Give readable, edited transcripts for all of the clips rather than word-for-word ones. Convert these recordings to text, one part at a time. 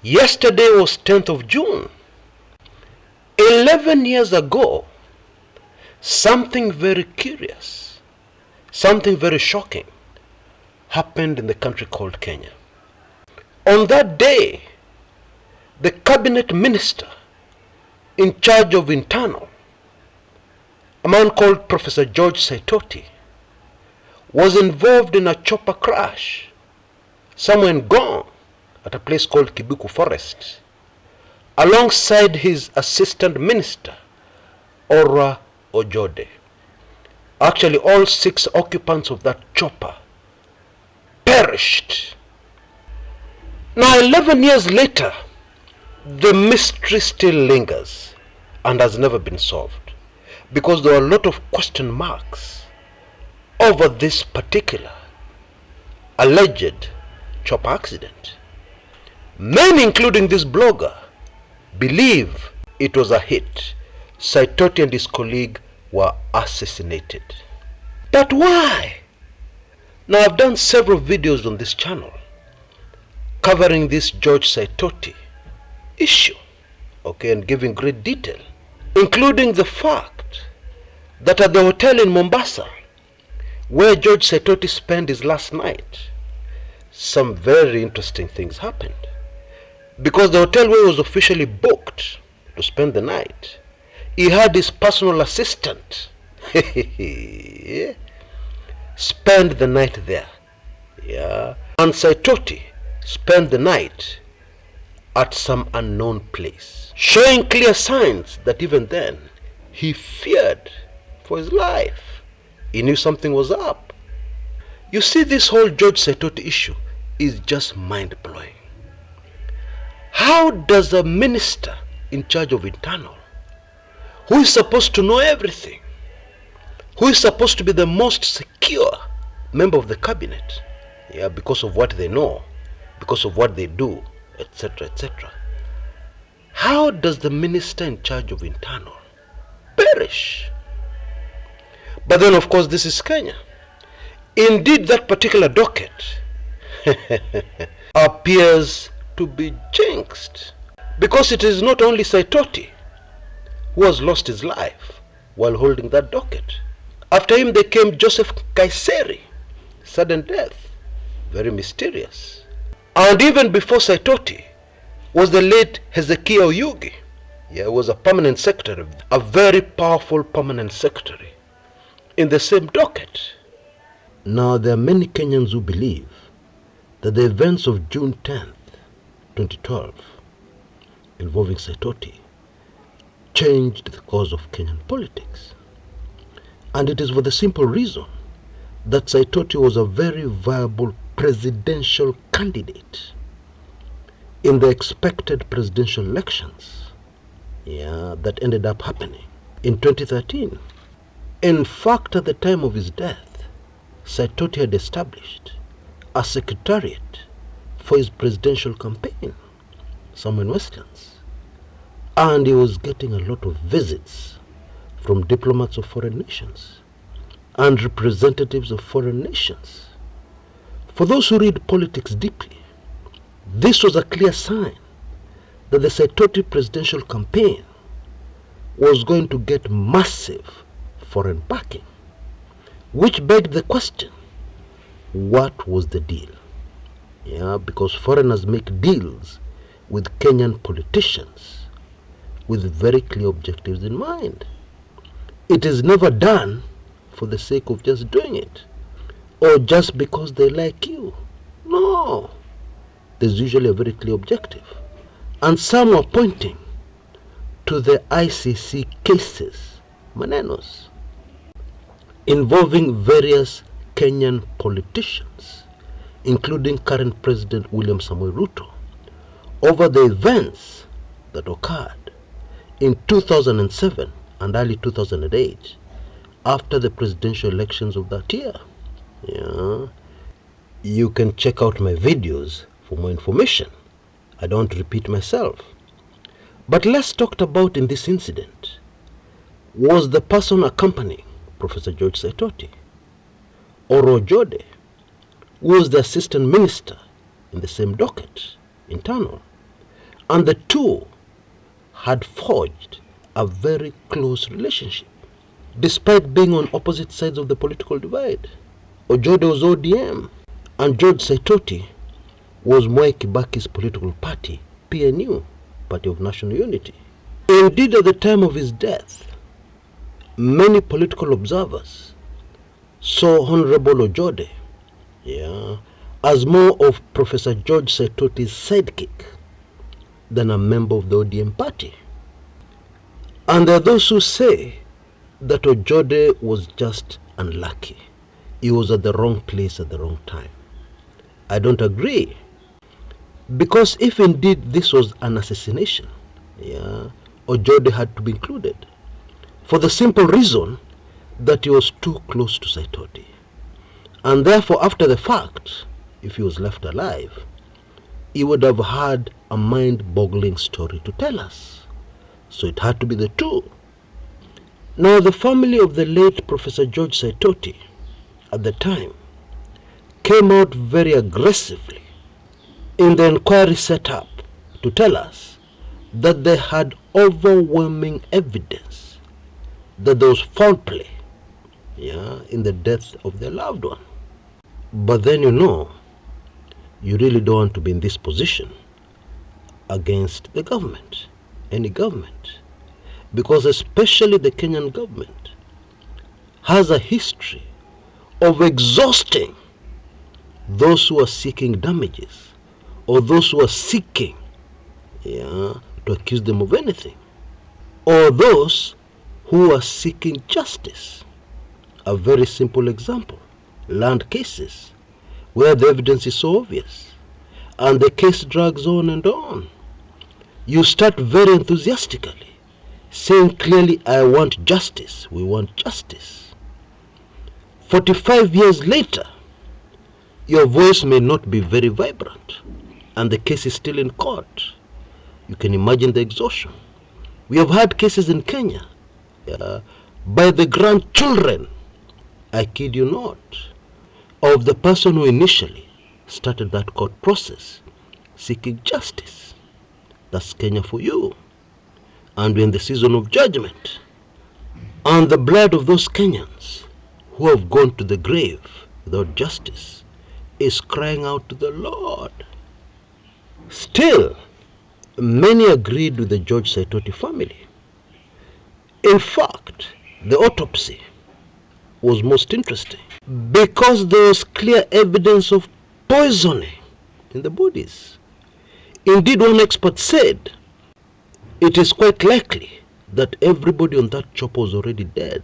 Yesterday was 10th of June. 11 years ago, something very curious, something very shocking happened in the country called Kenya. On that day, the cabinet minister in charge of internal, a man called Professor George Saitoti, was involved in a chopper crash somewhere in Ngong at a place called Kibuku Forest, alongside his assistant minister, Ora Ojode. Actually, all 6 occupants of that chopper perished. Now, 11 years later, the mystery still lingers and has never been solved, because there are a lot of question marks over this particular alleged chopper accident. Many, including this blogger, believe it was a hit. Saitoti and his colleague were assassinated. But why? Now, I've done several videos on this channel covering this George Saitoti issue, and giving great detail, including the fact that at the hotel in Mombasa, where George Saitoti spent his last night, some very interesting things happened. Because the hotel where he was officially booked to spend the night, he had his personal assistant spend the night there. And Saitoti spent the night at some unknown place, showing clear signs that even then he feared for his life. He knew something was up. You see, this whole George Saitoti issue is just mind-blowing. How does a minister in charge of internal, who is supposed to know everything, who is supposed to be the most secure member of the cabinet, because of what they know, because of what they do, etc., etc., how does the minister in charge of internal perish? But then, of course, this is Kenya. Indeed, that particular docket appears to be jinxed, because it is not only Saitoti who has lost his life while holding that docket. After him, there came Joseph Kaiseri, sudden death, very mysterious. And even before Saitoti was the late Hezekiah Oyugi. He was a permanent secretary, a very powerful permanent secretary in the same docket. Now, there are many Kenyans who believe that the events of June 10th, 2012, involving Saitoti, changed the course of Kenyan politics. And it is for the simple reason that Saitoti was a very viable presidential candidate in the expected presidential elections that ended up happening in 2013. In fact, at the time of his death, Saitoti had established a secretariat for his presidential campaign somewhere in Westlands, and he was getting a lot of visits from diplomats of foreign nations and representatives of foreign nations. For those who read politics deeply, this was a clear sign that the Saitoti presidential campaign was going to get massive foreign backing, which begged the question, what was the deal? Because foreigners make deals with Kenyan politicians with very clear objectives in mind. It is never done for the sake of just doing it, or just because they like you. No, there's usually a very clear objective. And some are pointing to the ICC cases, manenos, involving various Kenyan politicians, including current President William Samoei Ruto, over the events that occurred in 2007 and early 2008 after the presidential elections of that year. You can check out my videos for more information. I don't repeat myself. But less talked about in this incident was the person accompanying Professor George Saitoti, Oro Ojode, who was the assistant minister in the same docket, internal, And the two had forged a very close relationship, despite being on opposite sides of the political divide. Ojode was ODM, and George Saitoti was Mwai Kibaki's political party, PNU, Party of National Unity. Indeed, at the time of his death, many political observers saw Honorable Ojode as more of Professor George Saitoti's sidekick than a member of the ODM party. And there are those who say that Ojode was just unlucky. He was at the wrong place at the wrong time. I don't agree. Because if indeed this was an assassination, Ojode had to be included. For the simple reason that he was too close to Saitoti. And therefore, after the fact, if he was left alive, he would have had a mind-boggling story to tell us. So it had to be the two. Now, the family of the late Professor George Saitoti at the time came out very aggressively in the inquiry set up to tell us that they had overwhelming evidence that there was foul play in the death of their loved one. But then you really don't want to be in this position against the government, any government, because especially the Kenyan government has a history of exhausting those who are seeking damages or those who are seeking to accuse them of anything, or those who are seeking justice. A very simple example, land cases where the evidence is so obvious and the case drags on and on. You start very enthusiastically saying clearly, I want justice, we want justice. 45 years later, your voice may not be very vibrant and the case is still in court. You can imagine the exhaustion. We have had cases in Kenya by the grandchildren, I kid you not, of the person who initially started that court process seeking justice. That's Kenya for you. And we're in the season of judgment. And the blood of those Kenyans who have gone to the grave without justice is crying out to the Lord. Still, many agreed with the George Saitoti family. In fact, the autopsy was most interesting because there was clear evidence of poisoning in the bodies. Indeed, one expert said it is quite likely that everybody on that chopper was already dead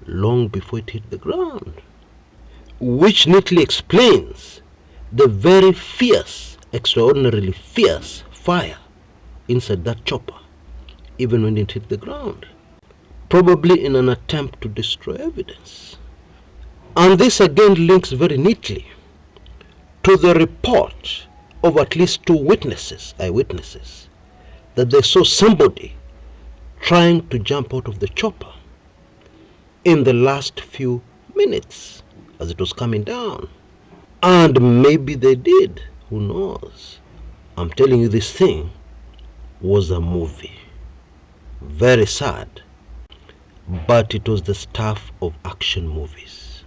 long before it hit the ground, which neatly explains the very fierce, extraordinarily fierce fire inside that chopper, even when it hit the ground, probably in an attempt to destroy evidence. And this again links very neatly to the report of at least two witnesses, eyewitnesses, that they saw somebody trying to jump out of the chopper in the last few minutes as it was coming down. And maybe they did, who knows? I'm telling you, this thing was a movie. Very sad, but it was the stuff of action movies.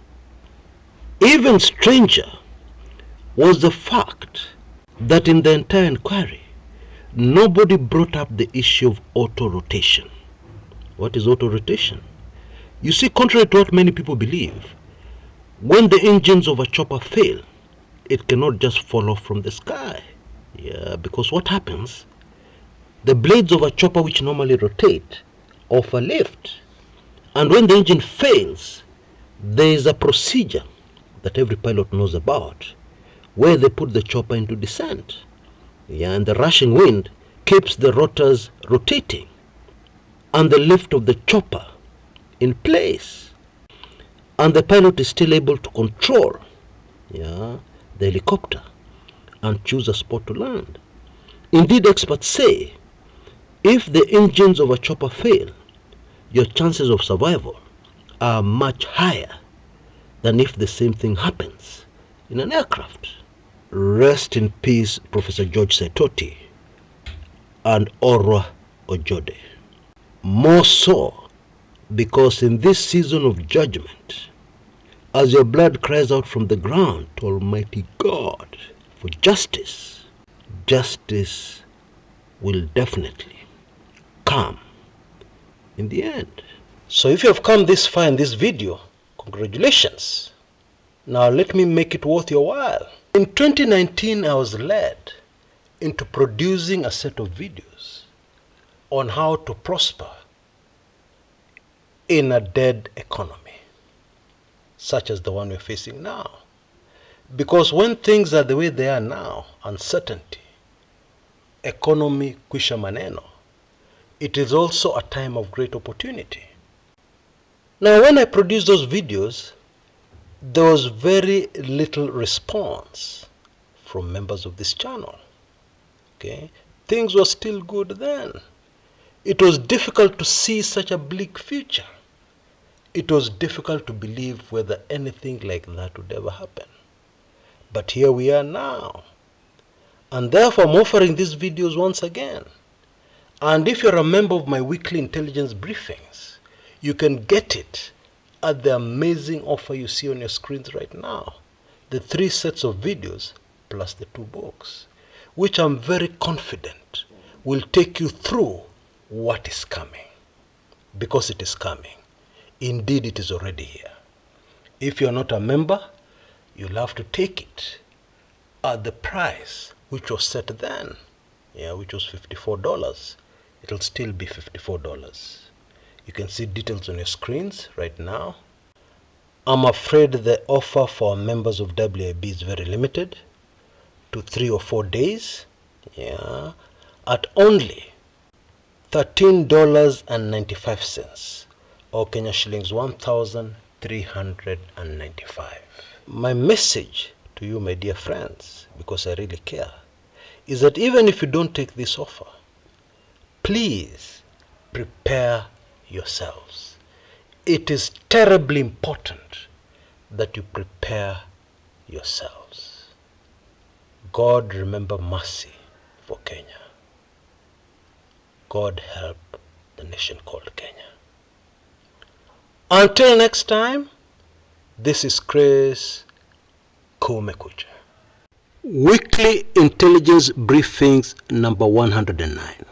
Even stranger was the fact that in the entire inquiry, nobody brought up the issue of auto-rotation. What is auto-rotation? You see, contrary to what many people believe, when the engines of a chopper fail, it cannot just fall off from the sky. Because what happens? The blades of a chopper which normally rotate offer lift. And when the engine fails, there is a procedure that every pilot knows about, where they put the chopper into descent. And the rushing wind keeps the rotors rotating and the lift of the chopper in place. And the pilot is still able to control the helicopter and choose a spot to land. Indeed, experts say if the engines of a chopper fail, your chances of survival are much higher than if the same thing happens in an aircraft. Rest in peace, Professor George Saitoti, and Orwa Ojode. More so, because in this season of judgment, as your blood cries out from the ground to Almighty God for justice, justice will definitely come in the end. So if you have come this far in this video, congratulations. Now let me make it worth your while. In 2019, I was led into producing a set of videos on how to prosper in a dead economy, such as the one we're facing now. Because when things are the way they are now, uncertainty, economy kwisha maneno, it is also a time of great opportunity. Now when I produced those videos, there was very little response from members of this channel. Okay, things were still good then. It was difficult to see such a bleak future. It was difficult to believe whether anything like that would ever happen. But here we are now. And therefore I'm offering these videos once again. And if you're a member of my weekly intelligence briefings, you can get it at the amazing offer you see on your screens right now. The 3 sets of videos plus the 2 books, which I'm very confident will take you through what is coming. Because it is coming. Indeed, it is already here. If you're not a member, you'll have to take it at the price which was set then, which was $54. It'll still be $54. You can see details on your screens right now. I'm afraid the offer for members of WIB is very limited to 3 or 4 days, at only $13.95 or Kenya shillings 1,395. My message to you, my dear friends, because I really care, is that even if you don't take this offer, please prepare yourselves. It is terribly important that you prepare yourselves. God remember mercy for Kenya. God help the nation called Kenya. Until next time, this is Kshs Kumekucha. Weekly Intelligence Briefings number 109.